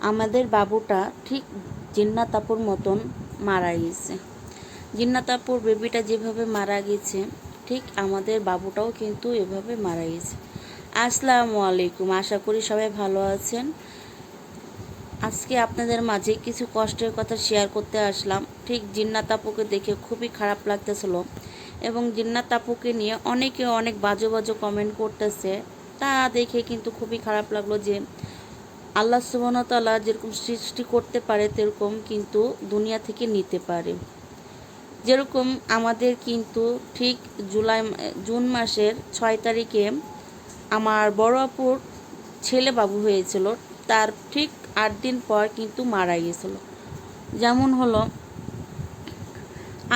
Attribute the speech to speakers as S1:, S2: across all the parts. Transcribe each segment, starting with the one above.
S1: আমাদের বাবুটা ঠিক জিন্নাত আপুর মতন মারা গেছে। জিন্নাত আপুর বেবিটা যেভাবে মারা গেছে ঠিক আমাদের বাবুটাও কিন্তু এভাবে মারা গেছে। আসসালামু আলাইকুম, আশা করি সবাই ভালো আছেন। আজকে আপনাদের মাঝে কিছু কষ্টের কথা শেয়ার করতে আসলাম। ঠিক জিন্নাত আপুকে দেখে খুবই খারাপ লাগতেছিল এবং জিন্নাত আপুকে নিয়ে অনেকে অনেক বাজে বাজে কমেন্ট করতেছে। তা দেখে কিন্তু খুবই খারাপ লাগলো যে আল্লাহ সুবহানাহু ওয়া তাআলা যেরকম সৃষ্টি করতে পারে তেরকম কিন্তু দুনিয়া থেকে নিতে পারে। যেরকম আমাদের কিন্তু ঠিক জুন মাসের 6 তারিখে আমার বড় আপুর ছেলে বাবু হয়েছিল, তার ঠিক 8 দিন পর কিন্তু মারা গিয়েছিল। যেমন হলো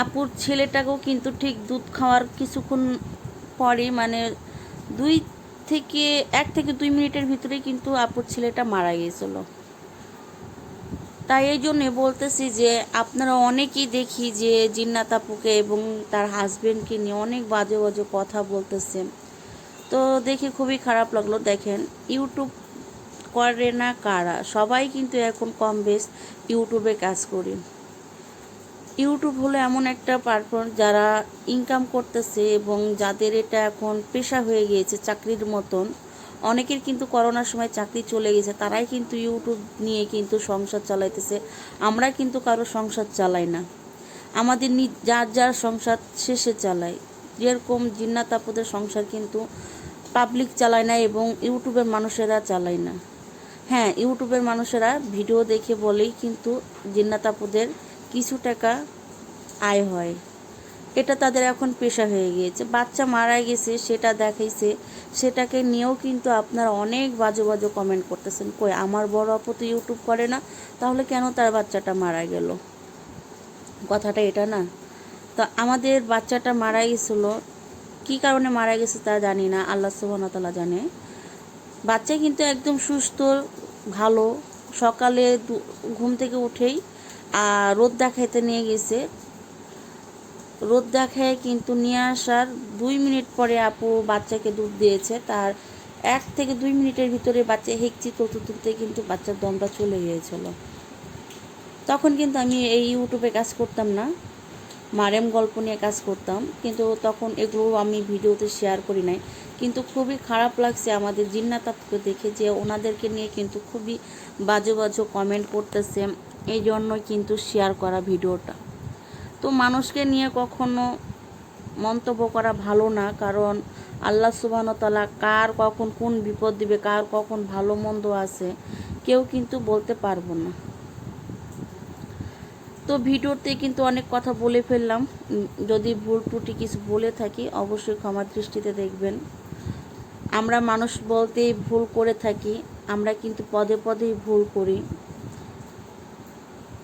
S1: আপুর ছেলেটাকেও কিন্তু ঠিক দুধ খাওয়ার কিছুক্ষণ পরে মানে 1 থেকে 2 মিনিটের ভিতরে কিন্তু আপুর ছেলেটা মারা গিয়েছিল। তাই এই জন্যে বলতেছি যে আপনারা অনেকেই দেখি যে জিন্নাত আপুকে এবং তার হাজবেন্ডকে নিয়ে অনেক বাজে বাজে কথা বলতেছেন। তো দেখে খুবই খারাপ লাগলো। দেখেন, ইউটিউব করে না কারা, সবাই কিন্তু এখন কম বেশ ইউটিউবে কাজ করি। ইউটিউব হলো এমন একটা প্ল্যাটফর্ম যারা ইনকাম করতেছে এবং যাদের এটা এখন পেশা হয়ে গিয়েছে চাকরির মতন। অনেকের কিন্তু করোনার সময় চাকরি চলে গেছে, তারাই কিন্তু ইউটিউব নিয়ে কিন্তু সংসার চালাইতেছে। আমরা কিন্তু কারো সংসার চালাই না, আমাদের যার যার সংসার শেষে চালাই। যেরকম জিন্নাত আপুদের সংসার কিন্তু পাবলিক চালায় না এবং ইউটিউবের মানুষেরা চালায় না। হ্যাঁ, ইউটিউবের মানুষেরা ভিডিও দেখে বলেই কিন্তু জিন্নাত আপুদের কিছু টাকা আয় হয়, এটা তাদের এখন পেশা হয়ে গিয়েছে। বাচ্চা মারা গেছে সেটা দেখাইছে, সেটাকে নিয়েও কিন্তু আপনারা অনেক বাজে বাজে কমেন্ট করতেছেন। কই, আমার বড় আপু তো ইউটিউব করে না, তাহলে কেন তার বাচ্চাটা মারা গেল? কথাটা এটা না। তো আমাদের বাচ্চাটা মারা গেছিলো, কী কারণে মারা গেছে তা জানি না, আল্লাহ সুবহানাহু ওয়া তাআলা জানে। বাচ্চা কিন্তু একদম সুস্থ, ভালো। সকালে ঘুম থেকে উঠেই রোদ দেখাইতে নিয়ে গেছে। রোদ দেখায় কিন্তু নিয়ে আসার 2 মিনিট পরে আপু বাচ্চাকে দুধ দিয়েছে। তার 1 থেকে 2 মিনিটের ভিতরে বাচ্চা হেঁকচি তুলতে তুলতে কিন্তু বাচ্চার দমটা চলে গিয়েছিল। তখন কিন্তু আমি এই ইউটিউবে কাজ করতাম না, মারেম গল্প নিয়ে কাজ করতাম, কিন্তু তখন এগুলো আমি ভিডিওতে শেয়ার করি নাই। কিন্তু খুবই খারাপ লাগছে আমাদের জিন্নাত আপুকে দেখে যে ওনাদেরকে নিয়ে কিন্তু খুবই বাজে বাজে কমেন্ট করতেছে। এই জন্যই কিন্তু শেয়ার করা ভিডিওটা। তো মানুষকে নিয়ে কখনো মন্তব্য করা ভালো না, কারণ আল্লাহ সুবহানাহু ওয়া তাআলা কার কখন কোন বিপদ দিবে, কার কখন ভালো মন্দ আছে কেউ কিন্তু বলতে পারবো না। তো ভিডিওতে কিন্তু অনেক কথা বলে ফেললাম, যদি ভুল ত্রুটি কিছু বলে থাকি অবশ্যই ক্ষমার দৃষ্টিতে দেখবেন। আমরা মানুষ বলতেই ভুল করে থাকি, আমরা কিন্তু পদে পদেই ভুল করি।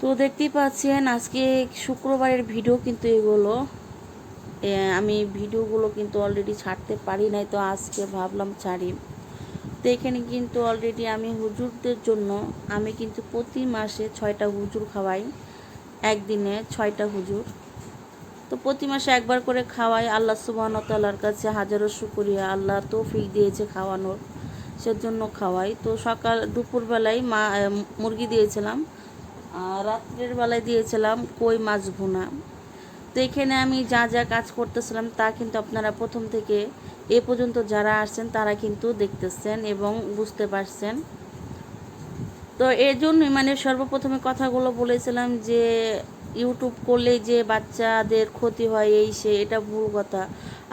S1: তো দেখতেই পাচ্ছেন আজকে শুক্রবারের ভিডিও কিন্তু এগুলো। আমি ভিডিওগুলো কিন্তু অলরেডি ছাড়তে পারি নাই, তো আজকে ভাবলাম ছাড়ি। তো এখানে কিন্তু অলরেডি আমি হুজুরদের জন্য আমি কিন্তু প্রতি মাসে 6টা হুজুর খাওয়াই, একদিনে 6টা হুজুর। তো প্রতি মাসে একবার করে খাওয়াই। আল্লাহ সুবহানাহু ওয়া তাআলার কাছে হাজারো শুকরিয়া, আল্লাহ তৌফিক দিয়েছে খাওয়ানোর, সেজন্য খাওয়াই। তো দুপুরবেলায় মুরগি দিয়েছিলাম, রাত্রের বেলায় দিয়েছিলাম কই মাছ ভুনা। তো এখানে আমি যা যা কাজ করতেছিলাম তা কিন্তু আপনারা প্রথম থেকে এ পর্যন্ত যারা আসছেন তারা কিন্তু দেখতেছেন এবং বুঝতে পারছেন। তো এর জন্যই মানে সর্বপ্রথমে কথাগুলো বলেছিলাম যে ইউটিউব করলেই যে বাচ্চাদের ক্ষতি হয় এই সে, এটা ভুল কথা।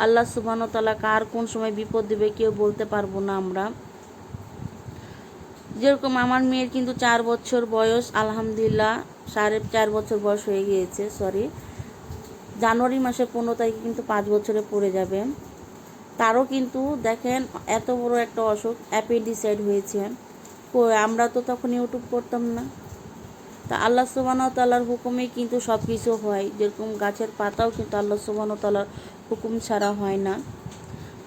S1: আল্লাহ সুবহানাহু ওয়া তাআলা কার কোন সময় বিপদ দেবে কেউ বলতে পারবো না আমরা। যেরকম আমার মেয়ের কিন্তু 4 বছর বয়স, আলহামদুলিল্লাহ 4.5 বছর বয়স হয়ে গিয়েছে, সরি জানুয়ারি মাসে 15 তারিখে কিন্তু 5 বছরে পড়ে যাবে। তারও কিন্তু দেখেন এত বড় একটা অসুখ, অ্যাপেন্ডিসাইড হয়েছে। আমরা তো তখন ইউটিউব করতাম না। তা আল্লাহ সুবহানাহু ওয়া তাআলার হুকুমেই কিন্তু সব কিছু হয়। যেরকম গাছের পাতাও কিন্তু আল্লাহ সুবহানাহু ওয়া তাআলার হুকুম ছাড়া হয় না,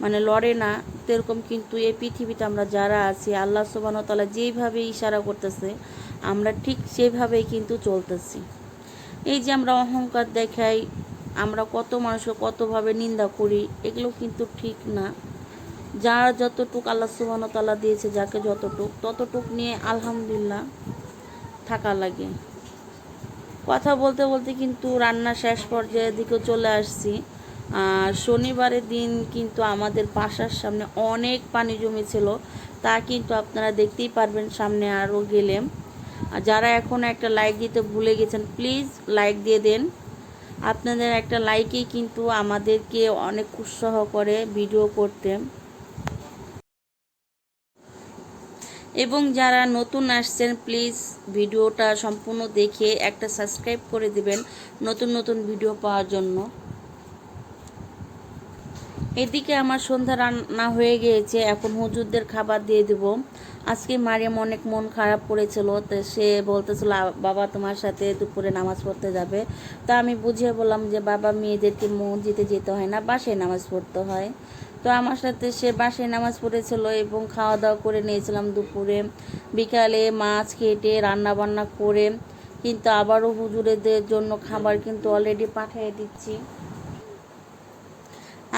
S1: মানে লড়ে না। তেরকম কিন্তু এই পৃথিবীতে আমরা যারা আছি আল্লাহ সুবহানাহু ওয়া তাআলা যেইভাবে ইশারা করতেছে আমরা ঠিক সেভাবেই কিন্তু চলতেছি। এই যে আমরা অহংকার দেখাই, আমরা কত মানুষকে কতভাবে নিন্দা করি, এগুলো কিন্তু ঠিক না। যার যতটুক আল্লাহ সুবহানাহু ওয়া তাআলা দিয়েছে, যাকে যতটুক ততটুক নিয়ে আলহামদুলিল্লাহ থাকা লাগে। কথা বলতে বলতে কিন্তু রান্না শেষ পর্যায়ের দিকে চলে আসছি। আর শনিবারের দিন কিন্তু আমাদের বাসার সামনে অনেক পানি জমেছিল, তা কিন্তু আপনারা দেখতেই পারবেন সামনে আরও গেলে। আর যারা এখন একটা লাইক দিতে ভুলে গেছেন, প্লিজ লাইক দিয়ে দেন। আপনাদের একটা লাইকেই কিন্তু আমাদেরকে অনেক উৎসাহ করে ভিডিও করতে। এবং যারা নতুন আসছেন, প্লিজ ভিডিওটা সম্পূর্ণ দেখে একটা সাবস্ক্রাইব করে দিবেন নতুন নতুন ভিডিও পাওয়ার জন্য। এদিকে আমার সন্ধ্যা রান্না হয়ে গিয়েছে, এখন হুজুরদের খাবার দিয়ে দেব। আজকে মারিয়াম অনেক মন খারাপ করেছিল, তো সে বলতেছিল বাবা তোমার সাথে দুপুরে নামাজ পড়তে যাবে। তা আমি বুঝিয়ে বললাম যে বাবা, মেয়েদেরকে মসজিদে যেতে হয় না, বাসায় নামাজ পড়তে হয়। তো আমার সাথে সে বাসায় নামাজ পড়েছিল এবং খাওয়া দাওয়া করে নিয়েছিলাম দুপুরে। বিকালে মাছ কেটে রান্না বান্না করে কিন্তু আবারও হুজুরেদের জন্য খাবার কিন্তু অলরেডি পাঠিয়ে দিচ্ছি।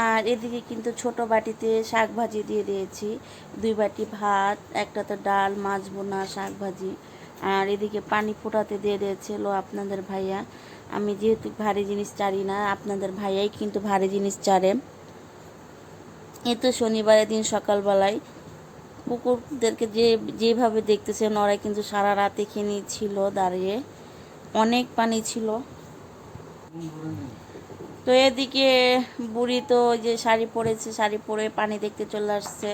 S1: আর এদিকে কিন্তু ছোট বাটিতে শাক ভাজি দিয়ে দিয়েছি, 2 বাটি ভাত, একটাতে ডাল, মাছ বোনা, শাক ভাজি। আর এদিকে পানি ফোটাতে দিয়ে দিয়েছিল আপনাদের ভাইয়া। আমি যেহেতু ভারী জিনিস চারি না, আপনাদের ভাইয়াই কিন্তু ভারী জিনিস চারে। এ তো শনিবারের দিন সকালবেলায় কুকুরদেরকে যেভাবে দেখতেছেন, ওরা কিন্তু সারা রাত এখানে ছিল দাঁড়িয়ে, অনেক পানি ছিল। তো এদিকে বুড়ি তো যে শাড়ি পরেছে, শাড়ি পরে পানি দেখতে চলে আসছে।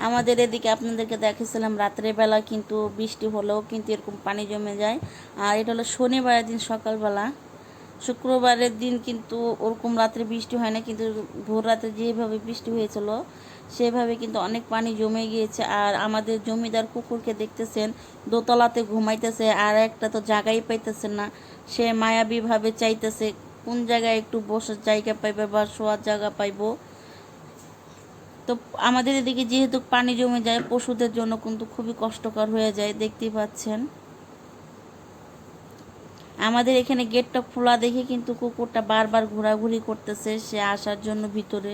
S1: আমাদের এদিকে আপনাদেরকে দেখেছিলাম রাত্রেবেলা কিন্তু বৃষ্টি হলেও কিন্তু এরকম পানি জমে যায়। আর এটা হলো শনিবারের দিন সকালবেলা। শুক্রবারের দিন কিন্তু ওরকম রাত্রে বৃষ্টি হয় না, কিন্তু ভোর রাতে যেভাবে বৃষ্টি হয়েছিল সেভাবে কিন্তু অনেক পানি জমে গিয়েছে। আর আমাদের জমিদার কুকুরকে দেখতেছেন দোতলাতে ঘুমাইতেছে, আর একটা তো জায়গাই পাইতেছে না। সে মায়াবীভাবে চাইতেছে কোন জায়গায় একটু বসার জায়গা পাইবে বা শোয়ার জায়গা পাইব। তো আমাদের এদিকে যেহেতু পানি জমে যায়, পশুদের জন্য কিন্তু খুবই কষ্টকর হয়ে যায়, দেখতেই পাচ্ছেন। আমাদের এখানে গেটটা খোলা দেখে কিন্তু কুকুরটা বারবার ঘোরাঘুরি করতেছে সে আসার জন্য ভিতরে।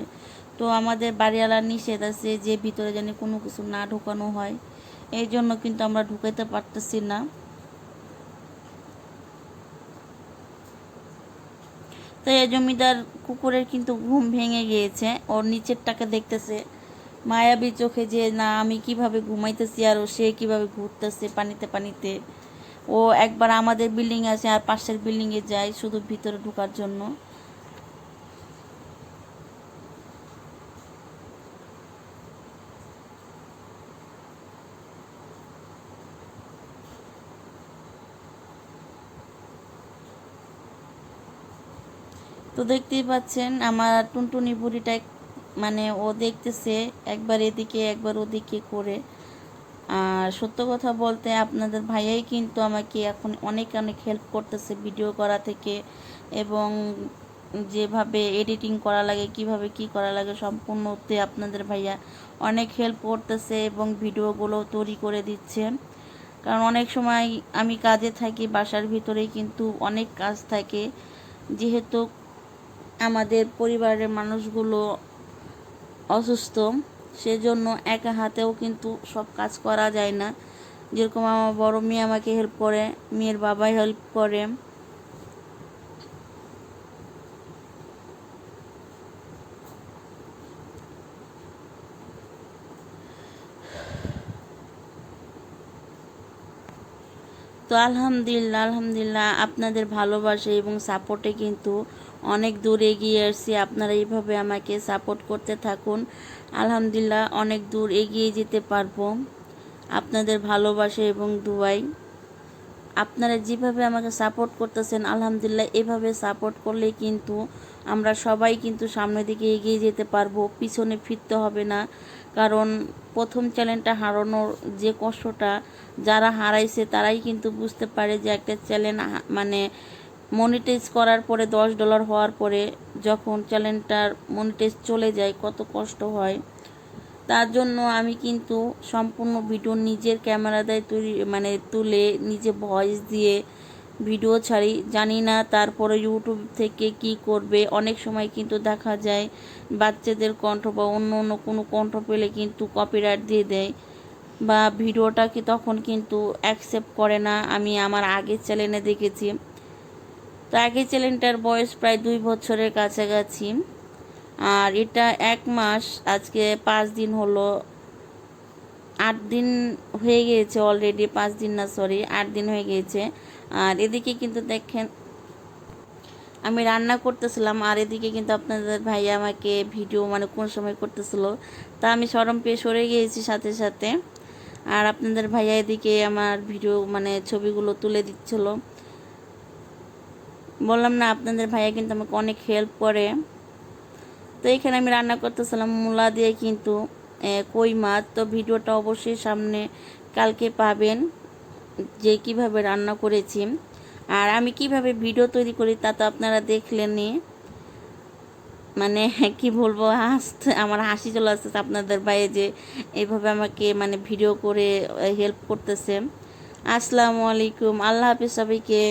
S1: তো আমাদের বাড়িওয়ালার নিষেধ আছে যে ভিতরে যেন কোনো কিছু না ঢুকানো হয়, এই জন্য কিন্তু আমরা ঢুকাইতে পারতেছি না। তো এই জমিদার কুকুরের কিন্তু ঘুম ভেঙে গিয়েছে, ওর নিচেরটাকে দেখতেছে মায়াবী চোখে যে না আমি কিভাবে ঘুমাইতেছি আর সে কিভাবে ঘুরতেছে পানিতে পানিতে। ও একবার আমাদের বিল্ডিং আছে আর পাশের বিল্ডিংয়ে যায় শুধু ভিতরে ঢোকার জন্য। তো দেখতেই পাচ্ছেন আমার টুনটুনি বুড়িটা মানে ও দেখতেছে একবার এদিকে একবার ওদিকে করে। আর সত্য কথা বলতে আপনাদের ভাইয়াই কিন্তু আমাকে এখন অনেক অনেক হেল্প করতেছে ভিডিও করা থেকে, এবং যেভাবে এডিটিং করা লাগে কিভাবে কি করা লাগে সম্পূর্ণতে আপনাদের ভাইয়া অনেক হেল্প করতেছে এবং ভিডিওগুলো তৈরি করে দিচ্ছে। কারণ অনেক সময় আমি কাজে থাকি, বাসার ভিতরেই কিন্তু অনেক কাজ থাকে, যেহেতু আমাদের পরিবারের মানুষগুলো অসুস্থ, সেজন্য একা হাতেও কিন্তু সব কাজ করা যায় না। যেরকম আমার বড় মেয়ে আমাকে হেল্প করে, মেয়ের বাবা হেল্প করে। তো আলহামদুলিল্লাহ আলহামদুলিল্লাহ আপনাদের ভালোবাসা এবং সাপোর্টে কিন্তু অনেক দূর এগিয়ে আসছি। আপনারা এইভাবে আমাকে সাপোর্ট করতে থাকুন, আলহামদুলিল্লাহ অনেক দূর এগিয়ে যেতে পারবো আপনাদের ভালোবাসা এবং দুয়াই। আপনারা যেভাবে আমাকে সাপোর্ট করতেছেন আলহামদুলিল্লাহ এভাবে সাপোর্ট করলে কিন্তু আমরা সবাই কিন্তু সামনের দিকে এগিয়ে যেতে পারবো, পিছনে ফিরতে হবে না। কারণ প্রথম চ্যানেলটা হারানোর যে কষ্টটা যারা হারাইছে তারাই কিন্তু বুঝতে পারে যে একটা চ্যানেল মানে মনিটাইজ করার পরে $10 হওয়ার পরে যখন চ্যানেলটার মনিটাইজ চলে যায় কত কষ্ট হয়। তার জন্য আমি কিন্তু সম্পূর্ণ ভিডিও নিজের ক্যামেরা দিয়ে তুলে নিজে ভয়েস দিয়ে ভিডিও ছাড়ি, জানি না তারপরে ইউটিউব থেকে কি করবে। অনেক সময় কিন্তু দেখা যায় বাচ্চাদের কণ্ঠ বা অন্য অন্য কোনো কণ্ঠ পেলে কিন্তু কপিরাইট দিয়ে দেয়। বা ভিডিওটা কি তখন কিন্তু অ্যাকসেপ্ট করে না। আমি আমার আগের চ্যানেলে দেখেছি। তো আগের চ্যানেলটার বয়স প্রায় 2 বছরের কাছাকাছি, আর এটা 1 মাস আজকে 5 দিন হলো, 8 দিন হয়ে গিয়েছে অলরেডি, 5 দিন না, সরি 8 দিন হয়ে গিয়েছে। আর এদিকে কিন্তু দেখেন আমি রান্না করতেছিলাম, আর এদিকে কিন্তু আপনাদের ভাইয়া আমাকে ভিডিও মানে কোন সময় করতেছিল, তা আমি শরম পেয়ে সরে গিয়েছি সাথে সাথে। আর আপনাদের ভাইয়া এদিকে আমার ভিডিও মানে ছবিগুলো তুলে দিচ্ছিল। বললাম না, আপনাদের ভাইয়া কিন্তু আমাকে অনেক হেল্প করে। তো এখানে আমি রান্না করতেছিলাম মূলা দিয়ে কিন্তু কই মাছ। তো ভিডিওটা অবশ্যই সামনে কালকে পাবেন যে কিভাবে রান্না করেছি, আর আমি কিভাবে ভিডিও তৈরি করি তা তো আপনারা দেখলেনই। মানে কি বলবো, আমার হাসি চলে আসতেছে আপনাদের ভাইয়ে যে এইভাবে আমাকে মানে ভিডিও করে হেল্প করতেছে। আসসালামু আলাইকুম, আল্লাহ হাফিজ সবাইকে।